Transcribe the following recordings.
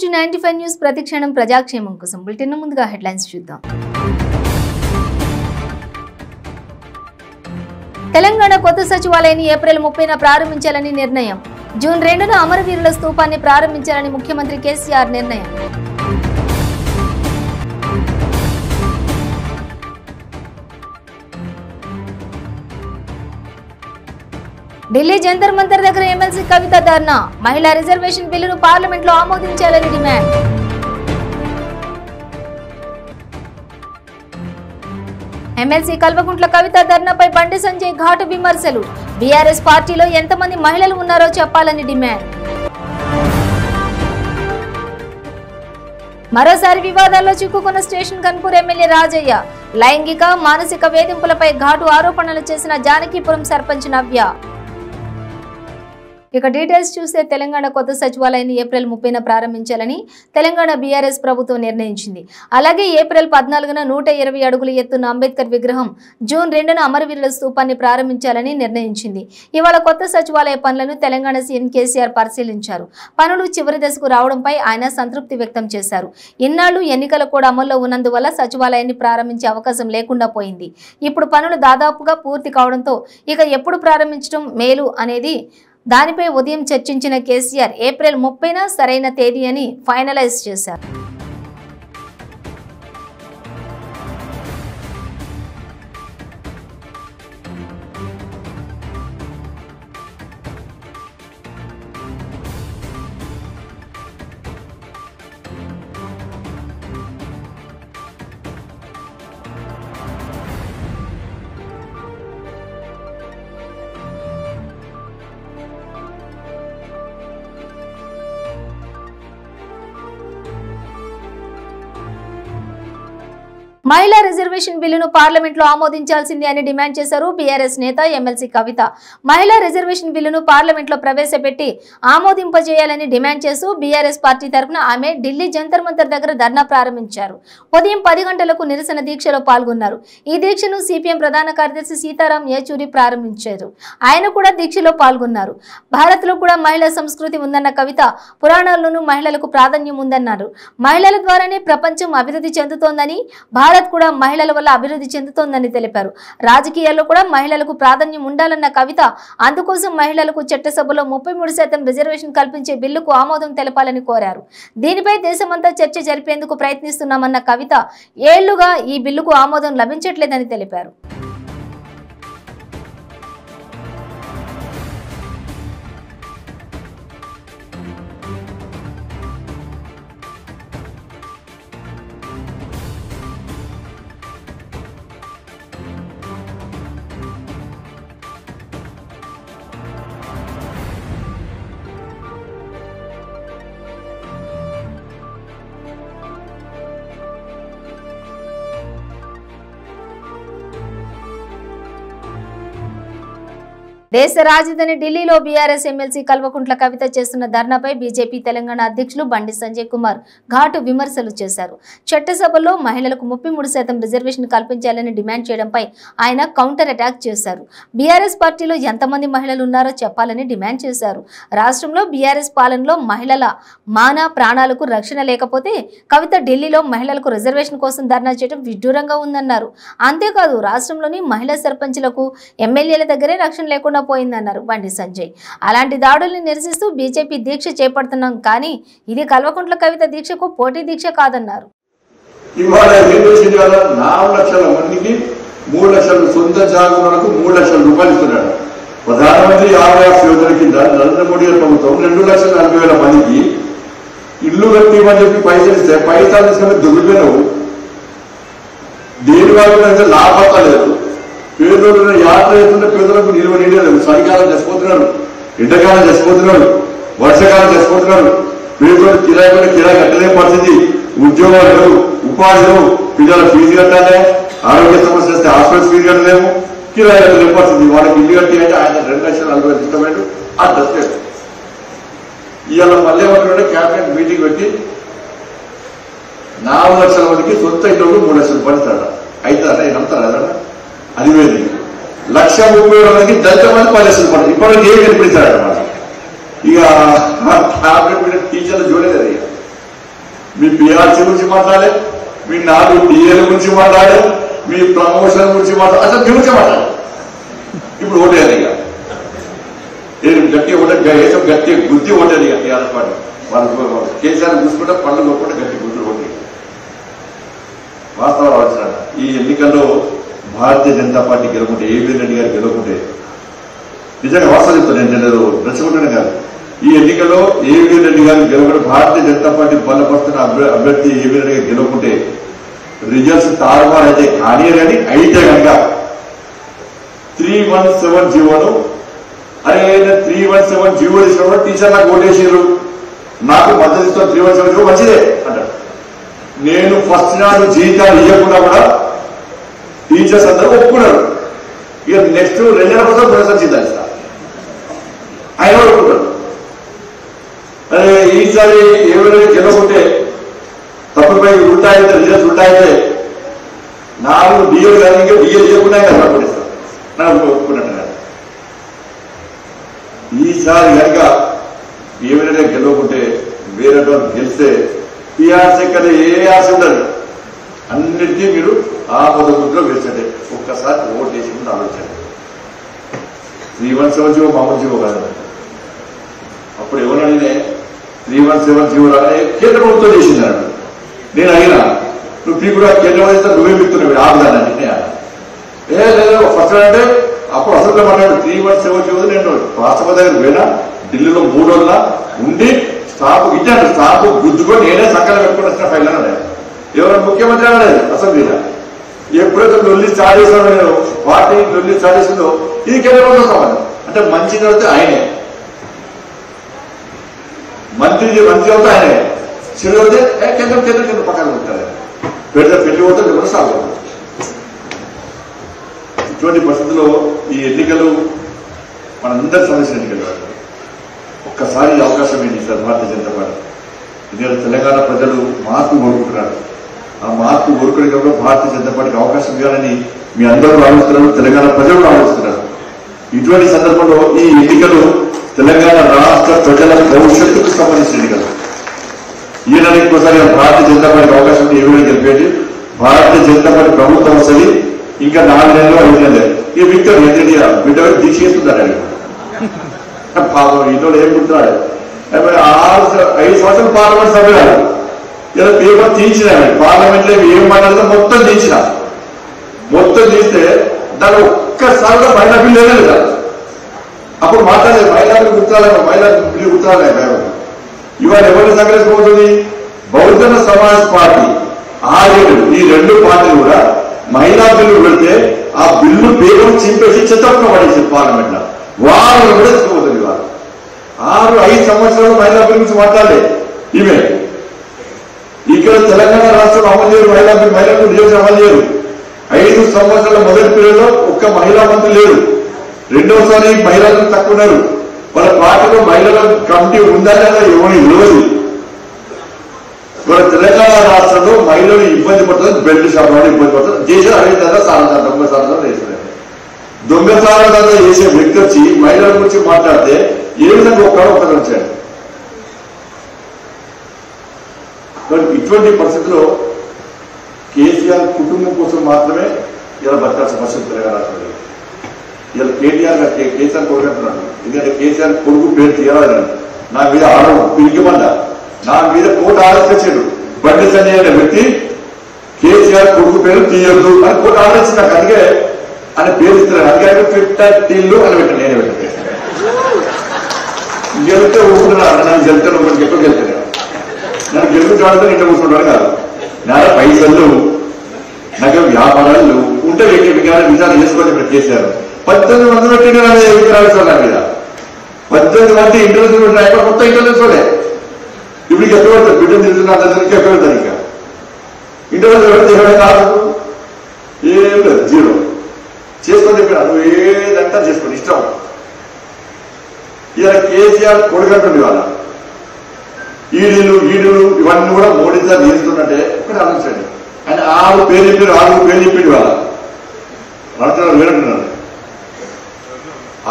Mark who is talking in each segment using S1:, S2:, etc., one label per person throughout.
S1: Welcome to 95 news ప్రతిక్షణం ప్రజాక్షేమం కోసం bulletin ముందుగా హెడ్లైన్స్ చూద్దాం. తెలంగాణ కొత్త సచివాలయాన్ని ఏప్రిల్ 30న ప్రారంభించాలని నిర్ణయం. జూన్ 2న అమరవీరుల స్తూపాన్ని ప్రారంభించాలని ముఖ్యమంత్రి కేసీఆర్ నిర్ణయం. ఢిల్లీ జంతర్ మంతర్ దగ్గర ఎమ్మెల్సీ కవిత ధర్నా. మహిళా రిజర్వేషన్ బిల్లును పార్లమెంట్లో ఆమోదించాలని డిమాండ్. ఎమ్మెల్సీ కల్వకుంట్ల కవిత ధర్నాపై బండి సంజయ్ ఘాటు విమర్శలు. బీఆర్ఎస్ పార్టీలో ఎంతమంది మహిళలు ఉన్నారో చెప్పాలని డిమాండ్. మరోసారి వివాదాల్లో చిక్కుకున్న స్టేషన్ కన్పూర్ ఎమ్మెల్యే రాజయ్య. లైంగిక మానసిక వేధింపులపై ఘాటు ఆరోపణలు చేసిన జానకీపురం సర్పంచ్ నవ్య. ఇక డీటెయిల్స్ చూస్తే తెలంగాణ కొత్త సచివాలయాన్ని ఏప్రిల్ 30న ప్రారంభించాలని తెలంగాణ బీఆర్ఎస్ ప్రభుత్వం నిర్ణయించింది. అలాగే ఏప్రిల్ 14న 120 అడుగుల ఎత్తున్న అంబేద్కర్ విగ్రహం, జూన్ 2న అమరవీరుల స్తూపాన్ని ప్రారంభించాలని నిర్ణయించింది. ఇవాళ కొత్త సచివాలయ పనులను తెలంగాణ సీఎం కేసీఆర్ పరిశీలించారు. పనులు చివరి దశకు రావడంపై ఆయన సంతృప్తి వ్యక్తం చేశారు. ఇన్నాళ్లు ఎన్నికలు కూడా అమల్లో ఉన్నందువల్ల సచివాలయాన్ని ప్రారంభించే అవకాశం లేకుండా పోయింది. ఇప్పుడు పనులు దాదాపుగా పూర్తి కావడంతో ఇక ఎప్పుడు ప్రారంభించడం మేలు అనేది దానిపై ఉదయం చర్చించిన కేసీఆర్ ఏప్రిల్ 30న సరైన తేదీ అని ఫైనలైజ్ చేశారు. మహిళా రిజర్వేషన్ బిల్లును పార్లమెంట్లో ఆమోదించాల్సిందే అని డిమాండ్ చేశారు బీఆర్ఎస్ నేత ఎమ్మెల్సీ కవిత. మహిళా రిజర్వేషన్ బిల్లును పార్లమెంట్లో ప్రవేశపెట్టి ఆమోదింపజేయాలని డిమాండ్ చేస్తూ బీఆర్ఎస్ పార్టీ తరఫున ఆమె ఢిల్లీ జంతర్ మంతర్ దగ్గర ధర్నా ప్రారంభించారు. ఉదయం 10 గంటలకు నిరసన దీక్షలో పాల్గొన్నారు. ఈ దీక్షను సిపిఎం ప్రధాన కార్యదర్శి సీతారాం యేచూరి ప్రారంభించారు. ఆయన కూడా దీక్షలో పాల్గొన్నారు. భారత్లో కూడా మహిళా సంస్కృతి ఉందన్న కవిత, పురాణాల్లోనూ మహిళలకు ప్రాధాన్యం ఉందన్నారు. మహిళల ద్వారానే ప్రపంచం అభివృద్ధి చెందుతోందని, భారత్ కూడా మహిళల వల్ల అభివృద్ధి చెందుతోందని తెలిపారు. రాజకీయాల్లో కూడా మహిళలకు ప్రాధాన్యం ఉండాలన్న కవిత, అందుకోసం మహిళలకు చట్టసభలో 33% రిజర్వేషన్ కల్పించే బిల్లుకు ఆమోదం తెలపాలని కోరారు. దీనిపై దేశమంతా చర్చ జరిపేందుకు ప్రయత్నిస్తున్నామన్న కవిత, ఏళ్లుగా ఈ బిల్లుకు ఆమోదం లభించట్లేదని తెలిపారు. దేశ రాజధాని ఢిల్లీలో బీఆర్ఎస్ ఎమ్మెల్సీ కల్వకుంట్ల కవిత చేస్తున్న ధర్నాపై బీజేపీ తెలంగాణ అధ్యక్షులు బండి సంజయ్ కుమార్ ఘాటు విమర్శలు చేశారు. చట్టసభలో మహిళలకు 33% రిజర్వేషన్ కల్పించాలని డిమాండ్ చేయడంపై ఆయన కౌంటర్ అటాక్ చేశారు. బీఆర్ఎస్ పార్టీలో ఎంతమంది మహిళలు ఉన్నారో చెప్పాలని డిమాండ్ చేశారు. రాష్ట్రంలో బీఆర్ఎస్ పాలనలో మహిళల మాన ప్రాణాలకు రక్షణ లేకపోతే కవిత ఢిల్లీలో మహిళలకు రిజర్వేషన్ కోసం ధర్నా చేయడం విడ్డూరంగా ఉందన్నారు. అంతేకాదు, రాష్ట్రంలోని మహిళా సర్పంచులకు ఎమ్మెల్యేల దగ్గరే రక్షణ లేకుండా పోయిందన్నారు బండి సంజయ్. అలాంటి దాడుల్ని నిరసిస్తూ బీజేపీ దీక్ష చేపడుతున్నాం, కానీ ఇది కల్వకుంట్ల కవిత దీక్షకు పోటీ దీక్ష కాదన్నారు.
S2: ఇవాళ 4 లక్షల మందికి 3 లక్షల సొంత జాగులకు 3 లక్షల రూపాయలు ఇస్తున్నాడు. ప్రధానమంత్రి ఆవాస్ యోజన కింద నరేంద్ర మోడీ ప్రభుత్వం 2,40,000 మందికి ఇల్లు కట్టిమని చెప్పి పైసలు ఇస్తే పైసలు తీసుకుని దుర్వినియోగం. దేని వల్ల లాభత లేదు. పేదోళ్ళు యాత్ర చేస్తుంటే పేదలకు నిల్వ నీడలేదు. చలికాలం చచ్చిపోతున్నారు, ఎండాకాలం చచ్చిపోతున్నారు, వర్షాకాలం చచ్చిపోతున్నారు. పేదోళ్ళు కిరాయి కట్టలేని పరిస్థితి. ఉద్యోగాలు, ఉపాధులు, పిల్లల ఫీజు కట్టాలి, ఆరోగ్య సమస్య వస్తే హాస్పిటల్ ఫీజు కట్టలేము, కిరాయి కట్టలేని పరిస్థితి. వాళ్ళకి ఇల్లు కట్టి అంటే ఆయన 2,40,000 ఇష్టమైనట్టు ఆ డ్రెస్ లేదు. ఇవాళ మళ్ళీ ఏమంటే క్యాబినెట్ మీటింగ్ పెట్టి 4 లక్షల మందికి సొంత ఇల్లు 3 లక్షల రూపాయలు ఇస్తాడు. అయితే అలా నమ్ముతారు కదా. అది వేది 1,30,000 మందికి దళిత మంది 10 లక్షలు పడుతుంది. ఇప్పుడు ఏ కనిపిస్తాడు అన్నమాట. ఇక క్యాబినెట్ మీటింగ్ టీచర్లు చూడలేదు. మీ పిఆర్సీ గురించి మాట్లాడాలి, మీ 4 డిఏల గురించి మాట్లాడాలి, మీ ప్రమోషన్ గురించి మాట్లాడాలి, అసలు మీ గురించి మాట్లాడాలి. ఇప్పుడు ఓటేది ఇక నేను గట్టి ఏదో గట్టి గుర్తి ఓటేది ఇక టీఆర్ఎస్ పార్టీ వాళ్ళు కేసీఆర్ చూసుకుంటే పనులు కొట్టుకుంటే గట్టి గుర్తులు ఓటే. వాస్తవాలు ఆలోచన ఈ ఎన్నికల్లో భారతీయ జనతా పార్టీ గెలుపుకుంటే ఏబీ రెడ్డి గారు గెలుపుకుంటే నిజంగా వాస్తవం చెప్తాను, నేను రెచ్చగొట్టనే కాదు. ఈ ఎన్నికల్లో ఏబీ రెడ్డి గారు గెలవకుండా భారతీయ జనతా పార్టీ బలపరుస్తున్న అభ్యర్థి ఏబీ రెడ్డి గారు గెలవకుంటే రిజల్ట్స్ తారుమారు అయితే కానీ అయితే కనుక 317 జీవోను అరే 317 జీవో తీసినప్పుడు టీచర్ నాకు ఓటేసారు, నాకు మద్దతు ఇస్తాను 317 జీవో మంచిదే అంటారు. నేను ఫస్ట్ నాడు జీతాలు ఇవ్వకుండా కూడా టీచర్స్ అందరూ ఒప్పుకున్నారు. ఇక నెక్స్ట్ 2 నెలల కోసం ప్రొఫెసర్ జీతాలు ఇస్తా ఆయన ఒప్పుకుంటారు. అరే ఈసారి ఎవరైనా గెలవకుంటే తప్పుపై ఉంటాయితే రిజల్ట్స్ ఉంటాయితే 4 డిఏలు కానీ ఇంకా డిఏ చేయకుండా పట్టుకొనిస్తాను నాకు ఒప్పుకున్నట్టు. ఈసారి కనుక ఏమైనా గెలవకుంటే వేరే వాళ్ళు గెలిస్తే టీఆర్ఎస్ ఇక్కడ ఏ ఆశ ఉండదు, అన్నిటికీ మీరు ఆ పదవులో గెలిచండి. ఒక్కసారి ఓట్ వేసి ఆలోచించండి. 317 జీవో మామూలు జీవో కాదు. అప్పుడు ఎవరైనా 317 జీవో రాగానే కేంద్ర ప్రభుత్వం చేసింది అన్నాడు. నేను అయినా నువ్వు పీ కూడా కేంద్రం అయితే నువ్వే మిగుతున్నావు ఆపుదాన్ని ఏ లేదు ఫస్ట్ అంటే అప్పుడు అసలు మాట్లాడు 317 జీవో నేను రాష్ట్రపతి దగ్గర పోయినా ఢిల్లీలో 3 రోజుల ఉండి స్టాఫ్ ఇచ్చాను, స్టాఫ్ గుద్దుకొని నేనే సక్కలు పెట్టుకుని వచ్చిన ఫైల్ అన్నాడు. ఎవరైనా ముఖ్యమంత్రి అన్నాడు అసెంబ్లీలో. ఎప్పుడైతే లొల్లి స్టార్ట్ చేసాడో నేను పార్టీ లొల్లి స్టార్ట్ చేసిందో ఇది కేంద్ర ప్రభుత్వం సమానం అంటే మంచి చదివితే ఆయనే, మంత్రి చదివితే ఆయనే, చెడు చదివితే కేంద్రం పక్కన ఉంటారు. పెడితే పెళ్లి పోతే ఎవరు సాగు. ఇటువంటి పరిస్థితుల్లో ఈ ఎన్నికలు మనందరి సమస్య ఎన్నికలు. ఒక్కసారి అవకాశం ఏంటి సార్ భారతీయ జనతా పార్టీ. ఇదే తెలంగాణ ప్రజలు మార్పు కోరుకుంటున్నారు. ఆ మార్పు కోరుకునే భారతీయ జనతా పార్టీకి అవకాశం ఇవ్వాలని మీ అందరూ ఆలోచిస్తున్నారు, తెలంగాణ ప్రజలు ఆలోచిస్తున్నారు. ఇటువంటి సందర్భంలో ఈ ఎన్నికలు తెలంగాణ రాష్ట్ర ప్రజల భవిష్యత్తుకు సంబంధించిన ఎన్నికలు. ఈయనకి ఇంకోసారి భారతీయ జనతా పార్టీకి అవకాశం ఏమైనా గెలిపేది. భారతీయ జనతా పార్టీ ప్రభుత్వం వస్తుంది ఇంకా 4 నెలలు 5 నెలలు. ఈ విక్టర్ బిడ్డ దీక్ష చేస్తున్నాడు. పాపం ఇంట్లో ఏం గుర్తున్నాడు. 5 సంవత్సరాలు పార్లమెంట్ సభ్యులు ఇలా పేపర్ తీయించినాడు. పార్లమెంట్ లో ఏం మాట్లాడితే మొత్తం తీయించిన. మొత్తం తీస్తే దాన్ని ఒక్కసారిగా మహిళా బిల్లు లేదు కదా. అప్పుడు మాట్లాడలేదు మహిళా బిల్లు గుర్తురాలేదు, మహిళా బిల్లు గుర్తురాలేదు. ఇవాళ ఎవరిని సంగ్రహించబోతుంది? బహుజన సమాజ్ పార్టీ ఆర్ఎల్ ఈ 2 పార్టీలు కూడా మహిళా బిల్లు పెడితే ఆ బిల్లు పేపర్ చింపేసి చెత్తపక్క పడేసి పార్లమెంట్ లో వాళ్ళు కూడా తీసుకోబోతుంది. వాళ్ళు 6-5 సంవత్సరాలు మహిళా బిల్లు గురించి మాట్లాడలేదు. ఈమె ఇక్కడ తెలంగాణ రాష్ట్రం అమలు చేయరు మహిళా బిల్లు, మహిళా బిల్లు నియోజకవర్గం అమలు చేయరు. 5 సంవత్సరాల మొదటి పీరియడ్లో ఒక్క మహిళా మంత్రి లేరు. రెండోసారి మహిళలు తక్కువ ఉన్నారు. వాళ్ళ పార్టీలో మహిళల కమిటీ ఉందా లేదా ఎవరి తెలియదు. మన తెలంగాణ రాష్ట్రంలో మహిళలు ఇబ్బంది పడుతుంది, బెల్ట్ షాప్ వాళ్ళు ఇబ్బంది పడుతుంది. దేశం అదేవిధంగా సారదారు దొంగ సారదారు వేస్తున్నారు. దొంగ సారదారు చేసే వ్యక్తి వచ్చి మహిళల గురించి మాట్లాడితే ఏ విధంగా ఒక్కడు వచ్చాడు. ఇటువంటి పరిస్థితుల్లో కేసీఆర్ కుటుంబం కోసం మాత్రమే ఇలా బతకాల్సిన పరిస్థితి తెలంగాణ రాష్ట్రంలో. ఇలా కేసీఆర్ కొడుకు అంటున్నాడు. ఎందుకంటే కేసీఆర్ కొడుకు పేరు తీయాలని నా మీద ఆడడం పిలికిమంద నా మీద కోర్టు ఆలోచించాడు. బండి సంజయ్ అనే వ్యక్తి కేసీఆర్ కొడుకు పేరు తీయొద్దు అని కోర్టు ఆలోచించి నాకు అందుకే అని పేరు ఇస్తున్నాను. అందుకే పెట్టిల్లు అని పెట్టాను. నేనే పెట్టాను. గెలితే ఊరుకున్నాను. నన్ను గెలుతాను ఒకటి ఎప్పుడు గెలుతాను. నన్ను గెలుపుతాడు ఇంట్లో కూర్చుంటాడు కాదు. నా పైసలు నాకు వ్యాపారాలు ఉంటే విచారణ చేసుకోండి. ఇప్పుడు కేసీఆర్ 18 మంది పెట్టిన విగ్రహాలు నా మీద 18 మంది ఇంటర్వ్యూ పెట్టిన మొత్తం ఇంటర్వ్యూ చూడే. ఇప్పుడు ఎక్కడ పడుతుంది బిడ్డను తిరుగుతున్నా అందరికి ఎక్కడ వెళ్తాను. ఇంకా ఇంటర్వ్యూ పెడితే ఏమైనా కాదు, ఏం లేదు, 0 చేసుకొని చెప్పినా నువ్వు ఏదంతా చేసుకోండి ఇష్టం. ఇలా కేసీఆర్ కొడుకంటుండే వాళ్ళ ఈడీలు ఇవన్నీ కూడా మోడీ సార్ నిలుస్తున్నట్టే ఒకటి ఆలోచించండి. ఆయన 6 పేర్లు చెప్పారు, 6 పేర్లు చెప్పిండు వాళ్ళ రాష్ట్రాలు వేరంటున్నారు.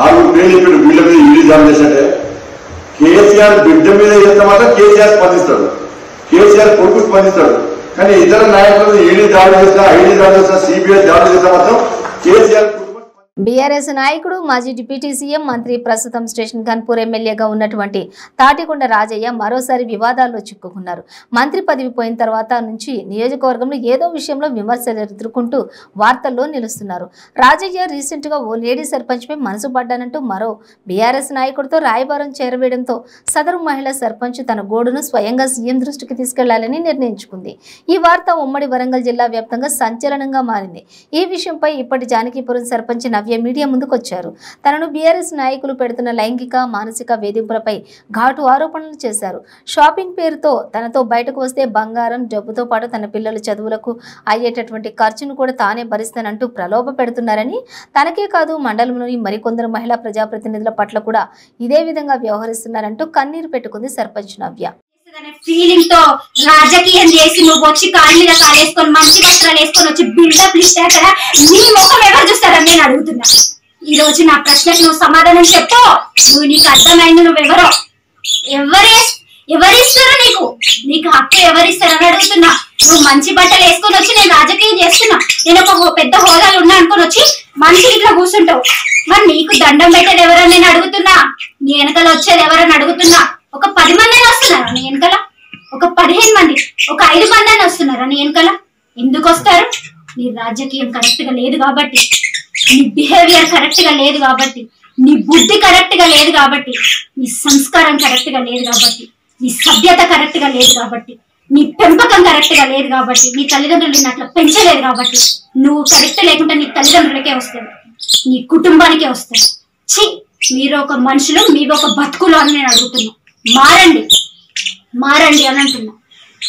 S2: 6 పేర్లు చెప్పిండు వీళ్ళ మీద ఈడీ జాబ్ చేసినట్టే. కేసీఆర్ బిడ్డ మీద ఎంత మాత్రం కేసీఆర్ స్పందిస్తాడు. కేసీఆర్ కొడుకు స్పందిస్తాడు. కానీ ఇతర నాయకులు ఈడీ దాడి చేసినా, ఐడీ దాడి చేసినా, సిబిఐ దాడి చేసినా మాత్రం కేసీఆర్
S1: బీఆర్ఎస్ నాయకుడు మాజీ డిప్యూటీ సీఎం మంత్రి ప్రస్తుతం స్టేషన్ గన్పూర్ ఎమ్మెల్యేగా ఉన్నటువంటి తాటికొండ రాజయ్య మరోసారి వివాదాల్లో చిక్కుకున్నారు. మంత్రి పదవి పోయిన తర్వాత నుంచి నియోజకవర్గంలో ఏదో విషయంలో విమర్శలు ఎదుర్కొంటూ వార్తల్లో నిలుస్తున్నారు. రాజయ్య రీసెంట్ గా ఓ లేడీ సర్పంచ్ పై మనసు పడ్డానంటూ మరో బీఆర్ఎస్ నాయకుడితో రాయబారం చేరవేయడంతో సదరు మహిళా సర్పంచ్ తన గోడును స్వయంగా సీఎం దృష్టికి తీసుకెళ్లాలని నిర్ణయించుకుంది. ఈ వార్త ఉమ్మడి వరంగల్ జిల్లా వ్యాప్తంగా సంచలనంగా మారింది. ఈ విషయంపై ఇప్పటి జానకీపురం సర్పంచ్ నవ్య మీడియా ముందుకొచ్చారు. తనను బీఆర్ఎస్ నాయకులు పెడుతున్న లైంగిక మానసిక వేధింపులపై ఘాటు ఆరోపణలు చేశారు. షాపింగ్ పేరుతో తనతో బయటకు వస్తే బంగారం, డబ్బుతో పాటు తన పిల్లల చదువులకు అయ్యేటటువంటి ఖర్చును కూడా తానే భరిస్తానంటూ ప్రలోభ పెడుతున్నారని, తనకే కాదు మండలంలోని మరికొందరు మహిళా ప్రజాప్రతినిధుల పట్ల కూడా ఇదే విధంగా వ్యవహరిస్తున్నారంటూ కన్నీరు పెట్టుకుంది సర్పంచ్ నవ్య.
S3: ఫీలింగ్ తో రాజకీయం చేసి నువ్వు వచ్చి కాళ్ళ మీద కాలేసుకొని మంచి వస్త్రాలు వేసుకొని వచ్చి బిల్డప్ ఇస్తే అక్కడ నీ ముఖం ఎవరు చూస్తారని నేను అడుగుతున్నా. ఈ రోజు నా ప్రశ్నకు నువ్వు సమాధానం చెప్పు. నువ్వు నీకు అర్థమైంది నువ్వెవరో, ఎవరిస్తారు నీకు హక్కు ఎవరిస్తారని అడుగుతున్నా. నువ్వు మంచి బట్టలు వేసుకొని వచ్చి నేను రాజకీయం చేస్తున్నా, నేను ఒక పెద్ద హోదాలు ఉన్నా అనుకొని వచ్చి మంచి ఇంట్లో కూర్చుంటావు. మరి నీకు దండం పెట్టేది ఎవరని నేను అడుగుతున్నా. నీ వెనకాల వచ్చేది ఎవరని అడుగుతున్నా. ఒక 10 మంది వస్తున్నారా నీ వెనకాల? ఒక 15 మంది, ఒక 5 మంది వస్తున్నారా నీ వెనకాల? ఎందుకు వస్తారు? నీ రాజకీయం కరెక్ట్ గా లేదు కాబట్టి, నీ బిహేవియర్ కరెక్ట్ గా లేదు కాబట్టి, నీ బుద్ధి కరెక్ట్ గా లేదు కాబట్టి, నీ సంస్కారం కరెక్ట్ గా లేదు కాబట్టి, నీ సభ్యత కరెక్ట్ గా లేదు కాబట్టి, నీ పెంపకం కరెక్ట్ గా లేదు కాబట్టి, నీ తల్లిదండ్రులు నిన్ను అట్లా పెంచలేదు కాబట్టి, నువ్వు కరెక్ట్ లేకుండా నీ తల్లిదండ్రులకే వస్తుంది, నీ కుటుంబానికే వస్తుంది. ఛీ, మీరు ఒక మనుషులు, మీరు ఒక బతుకులు అని నేను అడుగుతున్నా. మారండి అని అంటున్నా.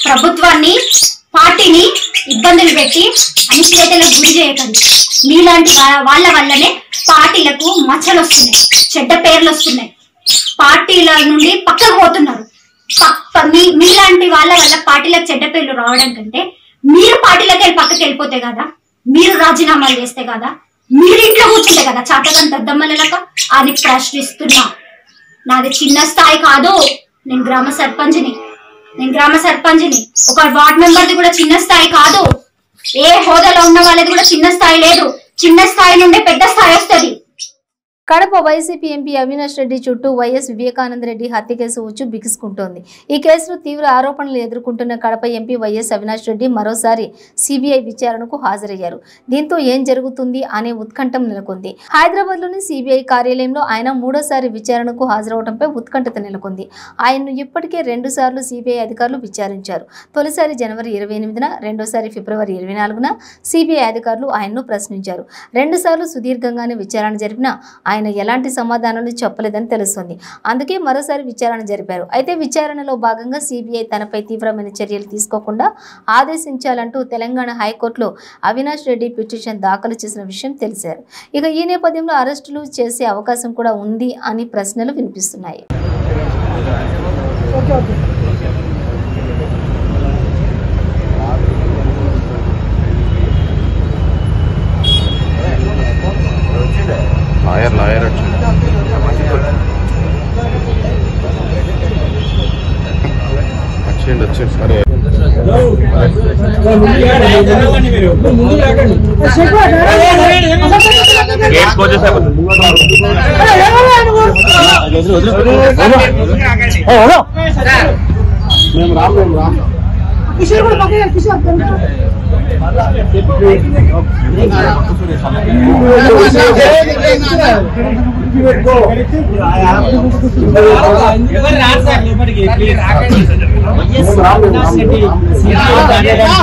S3: ప్రభుత్వాన్ని, పార్టీని ఇబ్బందులు పెట్టి అనిశ్చితలకు గురి చేయకండి. మీలాంటి వాళ్ళ వల్లనే పార్టీలకు మచ్చలు వస్తున్నాయి, చెడ్డ పేర్లు వస్తున్నాయి, పార్టీల నుండి పక్కకు పోతున్నారు. మీలాంటి వాళ్ళ వల్ల పార్టీలకు చెడ్డ పేర్లు రావడం కంటే మీరు పార్టీలకు వెళ్ళి పక్కకి వెళ్ళిపోతే కదా, మీరు రాజీనామాలు చేస్తే కదా, మీరు ఇంట్లో కూర్చుంటే కదా చాతకాని దద్దమ్మలక అని ప్రశ్నిస్తున్నా. నాది చిన్న స్థాయి కాదు, నేను గ్రామ సర్పంచ్ని. ఒక వార్డ్ మెంబర్ది కూడా చిన్న స్థాయి కాదు. ఏ హోదాలో ఉన్న వాళ్ళది కూడా చిన్న స్థాయి లేదు. చిన్న స్థాయి నుండి పెద్ద స్థాయి వస్తుంది.
S1: కడప వైసీపీ ఎంపీ అవినాష్ రెడ్డి చుట్టూ వైఎస్ వివేకానంద రెడ్డి హత్య కేసు ఉచ్చు బిగుసుకుంటోంది. ఈ కేసులో తీవ్ర ఆరోపణలు ఎదుర్కొంటున్న కడప ఎంపీ వైఎస్ అవినాష్ రెడ్డి మరోసారి సిబిఐ విచారణకు హాజరయ్యారు. దీంతో ఏం జరుగుతుంది అనే ఉత్కంఠం నెలకొంది. హైదరాబాద్ లోని సిబిఐ కార్యాలయంలో ఆయన మూడోసారి విచారణకు హాజరవడంపై ఉత్కంఠత నెలకొంది. ఆయన్ను ఇప్పటికే 2 సార్లు సిబిఐ అధికారులు విచారించారు. తొలిసారి జనవరి 28న, రెండోసారి ఫిబ్రవరి 24న సిబిఐ అధికారులు ఆయన్ను ప్రశ్నించారు. 2 సార్లు సుదీర్ఘంగానే విచారణ జరిపినా ఆయన ఎలాంటి సమాధానాలు చెప్పలేదని తెలుస్తోంది. అందుకే మరోసారి విచారణ జరిపారు. అయితే విచారణలో భాగంగా సిబిఐ తనపై తీవ్రమైన చర్యలు తీసుకోకుండా ఆదేశించాలంటూ తెలంగాణ హైకోర్టులో అవినాష్ రెడ్డి పిటిషన్ దాఖలు చేసిన విషయం తెలిసారు. ఇక ఈ నేపథ్యంలో అరెస్టులు చేసే అవకాశం కూడా ఉంది అని ప్రశ్నలు వినిపిస్తున్నాయి.
S4: లాయర్ వచ్చింది సరే మేము రామ్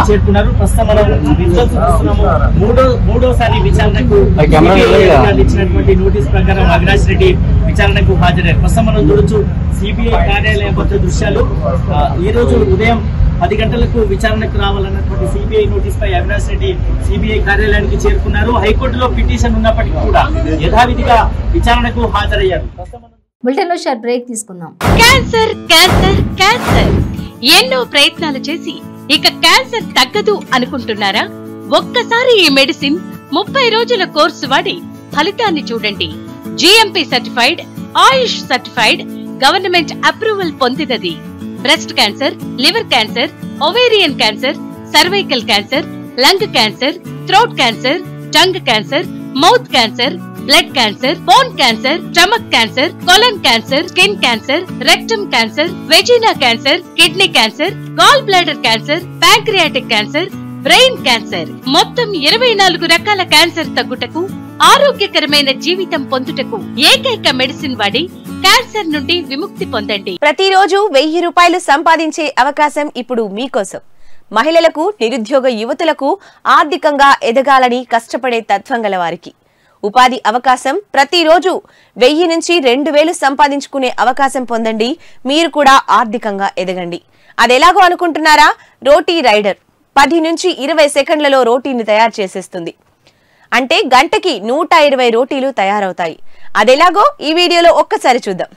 S5: చేరుకున్నారు. ప్రస్తుతం మూడోసారి విచారణకు ఇచ్చినటువంటి నోటీస్ ప్రకారం అవినాష్ రెడ్డి విచారణకు హాజరయ్యారు. ప్రస్తుతం మనం చూడొచ్చు సిబిఐ కార్యాలయం వద్ద దృశ్యాలు. ఈ రోజు ఉదయం 10 గంటలకు విచారణకు రావాలన్నటువంటి సిబిఐ నోటీస్ పై అవినాష్ రెడ్డి సిబిఐ కార్యాలయానికి చేరుకున్నారు. హైకోర్టులో పిటిషన్ ఉన్నప్పటికీ కూడా యథావిధిగా విచారణకు హాజరయ్యారు.
S1: బులెటిన్ లో షార్ట్ బ్రేక్ తీసుకుందాం.
S6: క్యాన్సర్ క్యాన్సర్ క్యాన్సర్ ఎన్నో ప్రయత్నాలు చేసి ఇక క్యాన్సర్ తగ్గదు అనుకుంటున్నారా? ఒక్కసారి ఈ మెడిసిన్ 30 రోజుల కోర్సు వాడి ఫలితాన్ని చూడండి. GMP certified, AYUSH certified, government approval పొందినది. Breast cancer, liver cancer, ovarian cancer, cervical cancer, lung cancer, throat cancer, tongue cancer, mouth cancer, blood cancer, bone cancer, stomach cancer, colon cancer, skin cancer, rectum cancer, vagina cancer, kidney cancer, gall bladder cancer, pancreatic cancer, brain cancer, మొత్తం 24 రకాల cancer తగ్గుటకు, ఆరోగ్యకరమైన జీవితం పొందుటకు ఏకైక medicine వాడి cancer నుండి విముక్తి పొందండి.
S4: ప్రతిరోజు 1000 రూపాయలు సంపాదించే అవకాశం ఇప్పుడు మీకోసం. మహిళలకు, నిరుద్యోగ యువతులకు ఆర్థికంగా ఎదగాలని కష్టపడే తత్వం గల వారికి ఉపాధి అవకాశం. ప్రతిరోజు 1000 నుంచి 2000 సంపాదించుకునే అవకాశం పొందండి. మీరు కూడా ఆర్థికంగా ఎదగండి. అదెలాగో అనుకుంటున్నారా? రోటీ రైడర్ 10 నుంచి 20 సెకండ్లలో రోటీని తయారు చేసేస్తుంది. అంటే గంటకి 120 రోటీలు తయారవుతాయి. అదెలాగో ఈ వీడియోలో ఒక్కసారి చూద్దాం.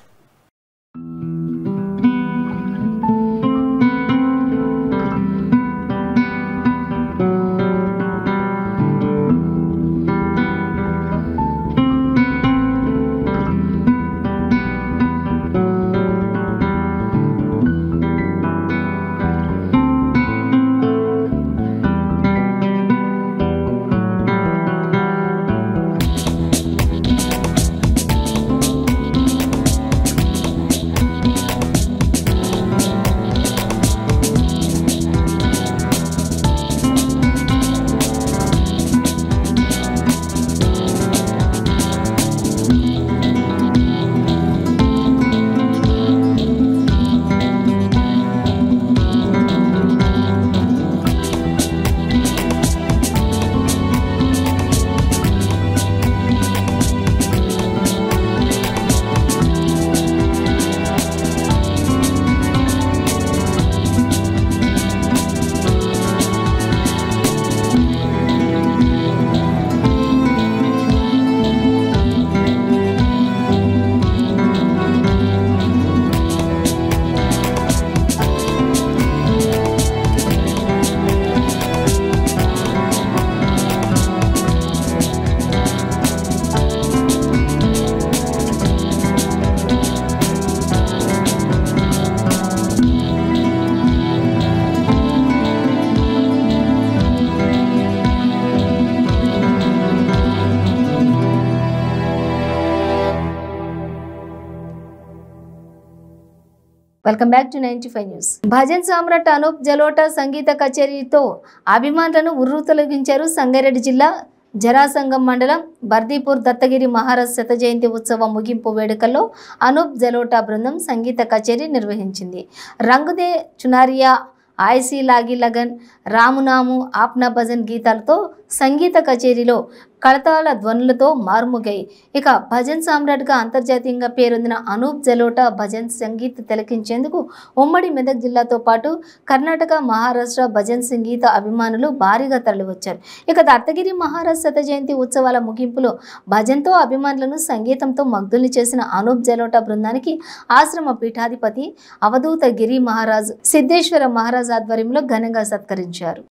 S1: Welcome back to 95 news. భజన్ సామ్రాట్ అనూప్ జలోటా సంగీత కచేరీతో అభిమానులను ఉర్రూతలొగించారు. సంగారెడ్డి జిల్లా జరాసంగం మండలం బర్దీపూర్ దత్తగిరి మహారాజ్ శత జయంతి ఉత్సవం ముగింపు వేడుకల్లో అనూప్ జలోటా బృందం సంగీత కచేరీ నిర్వహించింది. రంగుదే చునారియా, ఐసీ లాగి లగన్, రామునాము, ఆప్నా భజన్ గీతాలతో సంగీత కచేరీలో కళతాళ ధ్వనులతో మారుమోగాయి. ఇక భజన్ సామ్రాట్గా అంతర్జాతీయంగా పేరొందిన అనూప్ జలోటా భజన్ సంగీత్ తిలకించేందుకు ఉమ్మడి మెదక్ జిల్లాతో పాటు కర్ణాటక, మహారాష్ట్ర భజన్ సంగీత అభిమానులు భారీగా తరలివచ్చారు. ఇక దత్తగిరి మహారాజ్ శత జయంతి ఉత్సవాల ముగింపులో భజన్తో అభిమానులను సంగీతంతో మగ్ధుల్ని చేసిన అనూప్ జలోటా బృందానికి ఆశ్రమ పీఠాధిపతి అవధూత గిరి మహారాజ్, సిద్ధేశ్వర మహారాజ్ ఆధ్వర్యంలో ఘనంగా సత్కరించారు.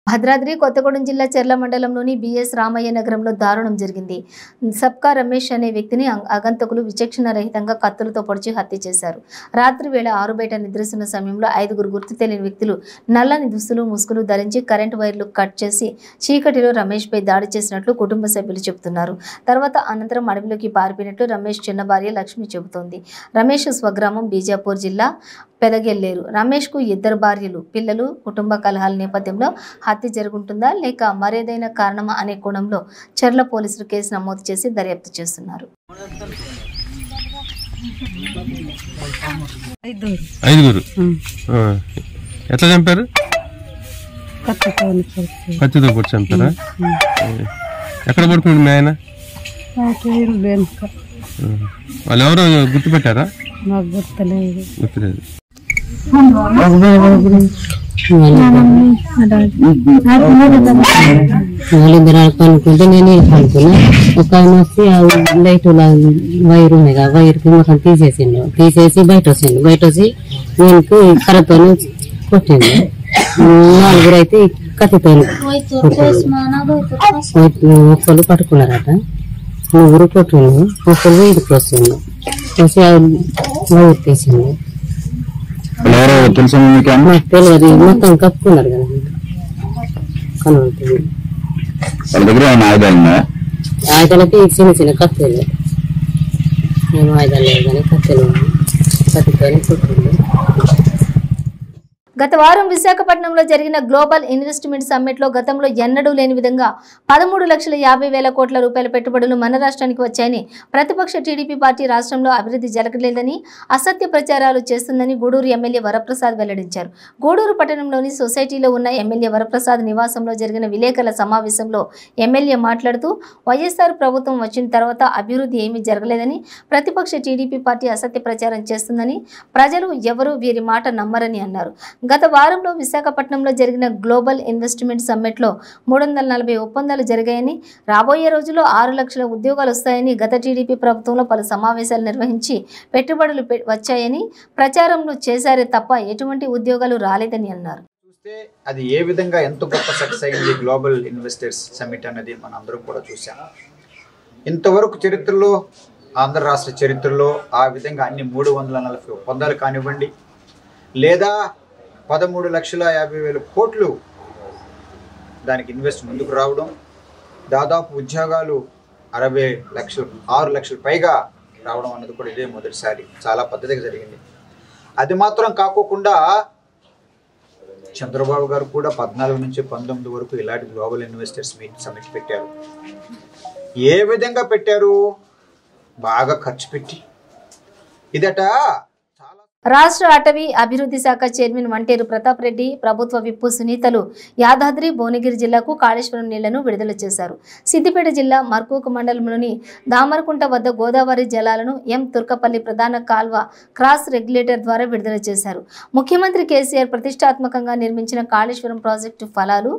S1: భద్రాద్రి కొత్తగూడెం జిల్లా చెర్ల మండలంలోని బిఎస్ రామయ్య నగరంలో దారుణం జరిగింది. సబ్కా రమేష్ అనే వ్యక్తిని ఆగంతకులు విచక్షణ రహితంగా కత్తులతో పొడిచి హత్య చేశారు. రాత్రి వేళ ఆరుబయట నిద్రిస్తున్న సమయంలో 5 గుర్తు తెలియని వ్యక్తులు నల్లని దుస్తులు, ముసుగులు ధరించి కరెంటు వైర్లు కట్ చేసి చీకటిలో రమేష్ పై దాడి చేసినట్లు కుటుంబ సభ్యులు చెబుతున్నారు. తర్వాత అనంతరం అడవిలోకి పారిపోయినట్లు రమేష్ చిన్న భార్య లక్ష్మి చెబుతోంది. రమేష్ స్వగ్రామం బీజాపూర్ జిల్లా పెదగెల్లేరు. రమేష్కు 2 భార్యలు, పిల్లలు. కుటుంబ కలహాల నేపథ్యంలో హత్య జరుగుతుందా లేక మరేదైనా కారణమా అనే కోణంలో చెర్ల పోలీసులు కేసు నమోదు చేసి దర్యాప్తు చేస్తున్నారు.
S7: 5 ఎట్లా చంపారు? కత్తితో పొడి చంపారా? ఎక్కడ పడుకున్నాడు మీ ఆయన? వాళ్ళు ఎవరో గుర్తుపెట్టారా? గుర్తులేదు.
S8: వాళ్ళిద్దరు అనుకుంటే నేను అనుకున్నా. ఒక ఆయన వచ్చి లైట్ వైర్ ఉన్నాయి కదా, వైర్కి మొత్తం తీసేసి బయట వచ్చి నేను కర్రతో కొట్టింది. 4 అయితే కత్తితో ఒక్కరు పట్టుకున్నారట, 3 కొట్టింది, ఒక్కరు వీడికి వస్తుంది వచ్చి వైర్ తీసింది. నాకు తెలియదు, మొత్తం కప్పుకున్నారు కదా కనబడుతుంది. ఆయుధాలకి చిన్న కత్తెలు, మేము ఆయుధాలు లేదు కానీ కత్తెలు కత్తితో కొట్టింది.
S1: గత వారం విశాఖపట్నంలో జరిగిన గ్లోబల్ ఇన్వెస్ట్మెంట్ సమ్మిట్ లో గతంలో ఎన్నడూ లేని విధంగా 13,50,000 కోట్ల రూపాయల పెట్టుబడులు మన రాష్ట్రానికి వచ్చాయని ప్రతిపక్ష టీడీపీ పార్టీ రాష్ట్రంలో అభివృద్ధి జరగలేదని అసత్య ప్రచారాలు చేస్తుందని గూడూరు ఎమ్మెల్యే వరప్రసాద్ వెల్లడించారు. గూడూరు పట్టణంలోని సొసైటీలో ఉన్న ఎమ్మెల్యే వరప్రసాద్ నివాసంలో జరిగిన విలేకరుల సమావేశంలో ఎమ్మెల్యే మాట్లాడుతూ వైఎస్ఆర్ ప్రభుత్వం వచ్చిన తర్వాత అభివృద్ధి ఏమీ జరగలేదని ప్రతిపక్ష టీడీపీ పార్టీ అసత్య ప్రచారం చేస్తుందని ప్రజలు ఎవరూ వీరి మాట నమ్మరని అన్నారు. గత వారంలో విశాఖపట్నంలో జరిగిన గ్లోబల్ ఇన్వెస్ట్మెంట్ సమ్మిట్లో 340 ఒప్పందాలు జరిగాయని, రాబోయే రోజుల్లో 6 లక్షల ఉద్యోగాలు వస్తాయని, గత టీడీపీ ప్రభుత్వంలో పలు సమావేశాలు నిర్వహించి పెట్టుబడులు వచ్చాయని ప్రచారంలో చేశారే తప్ప ఎటువంటి ఉద్యోగాలు రాలేదని అన్నారు.
S9: చూస్తే అది ఏ విధంగా ఎంత గొప్ప సక్సెస్ అయింది గ్లోబల్ ఇన్వెస్టర్స్ సమ్మిట్ అనేది మనం అందరం కూడా చూసాం. ఇంతవరకు చరిత్రలో, ఆంధ్ర రాష్ట్ర చరిత్రలో ఆ విధంగా అన్ని 340 ఒప్పందాలు కానివ్వండి, లేదా 13,50,000 కోట్లు దానికి ఇన్వెస్ట్ ముందుకు రావడం, దాదాపు ఉద్యోగాలు 60 లక్షలు 6 లక్షల పైగా రావడం అన్నది కూడా ఇదే మొదటిసారి. చాలా పద్ధతిగా జరిగింది. అది మాత్రం కాకోకుండా చంద్రబాబు గారు కూడా 14 నుంచి 19 వరకు ఇలాంటి గ్లోబల్ ఇన్వెస్టర్స్ సమ్మిట్ పెట్టారు. ఏ విధంగా పెట్టారు? బాగా ఖర్చు పెట్టి. ఇదట
S1: రాష్ట్ర అటవీ అభివృద్ధి శాఖ చైర్మన్ వంటేరు ప్రతాప్ రెడ్డి, ప్రభుత్వ విప్పు సునీతలు యాదాద్రి భువనగిరి జిల్లాకు కాళేశ్వరం నీళ్లను విడుదల చేశారు. సిద్దిపేట జిల్లా మర్కూక్ మండలంలోని దామరకుంట వద్ద గోదావరి జలాలను తుర్కపల్లి ప్రధాన కాల్వ క్రాస్ రెగ్యులేటర్ ద్వారా విడుదల చేశారు. ముఖ్యమంత్రి కేసీఆర్ ప్రతిష్టాత్మకంగా నిర్మించిన కాళేశ్వరం ప్రాజెక్టు ఫలాలు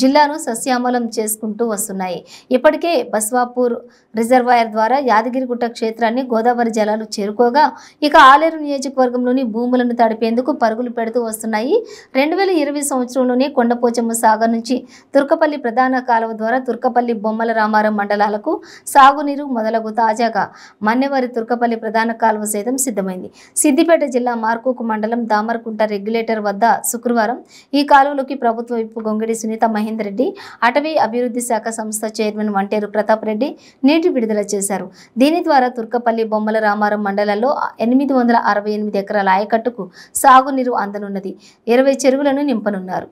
S1: జిల్లాను సస్యామలం చేసుకుంటూ వస్తున్నాయి. ఇప్పటికే బస్వాపూర్ రిజర్వాయర్ ద్వారా యాదగిరిగుట్ట క్షేత్రాన్ని గోదావరి జలాలు చేరుకోగా, ఇక ఆలేరు నియోజకవర్గంలో భూములను తడిపేందుకు పరుగులు పెడుతూ వస్తున్నాయి. 2020 సంవత్సరంలోనే కొండపోచమ్మ సాగర్ నుంచి తుర్కపల్లి ప్రధాన కాలువ ద్వారా తుర్కపల్లి బొమ్మల రామారం మండలాలకు సాగునీరు మొదలగు తాజాగా మన్నెవారి తుర్కపల్లి ప్రధాన కాలువ సైతం సిద్ధమైంది. సిద్దిపేట జిల్లా మార్కూకు మండలం దామరకుంట రెగ్యులేటర్ వద్ద శుక్రవారం ఈ కాలువలోకి ప్రభుత్వ విప్పు గొంగిడి సునీత మహేందర్ రెడ్డి, అటవీ అభివృద్ధి శాఖ సంస్థ చైర్మన్ వంటేరు ప్రతాప్ రెడ్డి నీటి విడుదల చేశారు. దీని ద్వారా తుర్కపల్లి బొమ్మల రామారం మండలాల్లో 868 ఎకరాల ఆయకట్టుకు సాగునీరు అందనున్నది. 20 చెరువులను నింపనున్నారు.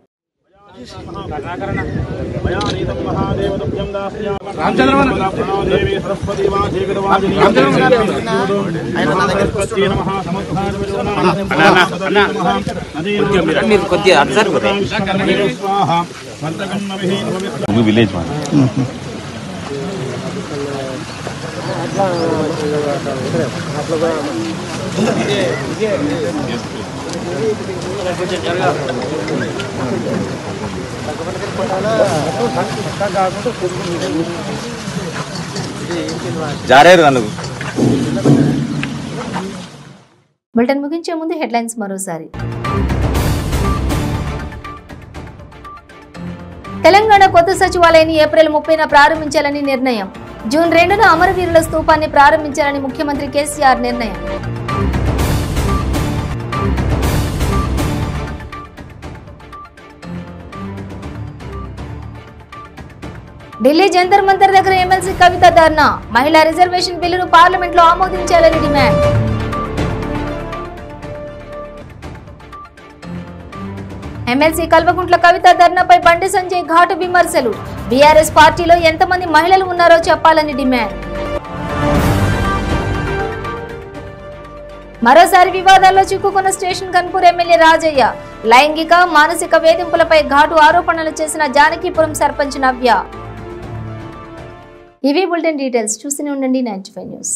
S1: బులెటిన్ ముగించే ముందు హెడ్లైన్స్ మరోసారి. తెలంగాణ కొత్త సచివాలయాన్ని ఏప్రిల్ 30న ప్రారంభించాలని నిర్ణయం. జూన్ 2న అమరవీరుల స్తూపాన్ని ప్రారంభించాలని ముఖ్యమంత్రి కేసీఆర్ నిర్ణయం. ఢిల్లీ జంతర్ మంతర్ దగ్గర ఎమ్మెల్సీ కవిత ధర్నా. మహిళా రిజర్వేషన్ బిల్లును పార్లమెంట్లో ఆమోదించాలని డిమాండ్. ఎమ్మెల్సీ కల్వకుంట్ల కవిత ధర్నాపై బండి సంజయ్ ఘాటు విమర్శలు. బీఆర్ఎస్ పార్టీలో ఎంతమంది మహిళలు ఉన్నారో చెప్పాలని డిమాండ్. మరోసారి వివాదాల్లో చిక్కుకున్న స్టేషన్ కన్పూర్ ఎమ్మెల్యే రాజయ్య. లైంగిక మానసిక వేధింపులపై ఘాటు ఆరోపణలు చేసిన జానకీపురం సర్పంచ్ నవ్య. ఇవి బులెటిన్ డీటెయిల్స్. చూస్తూనే ఉండండి 95 న్యూస్.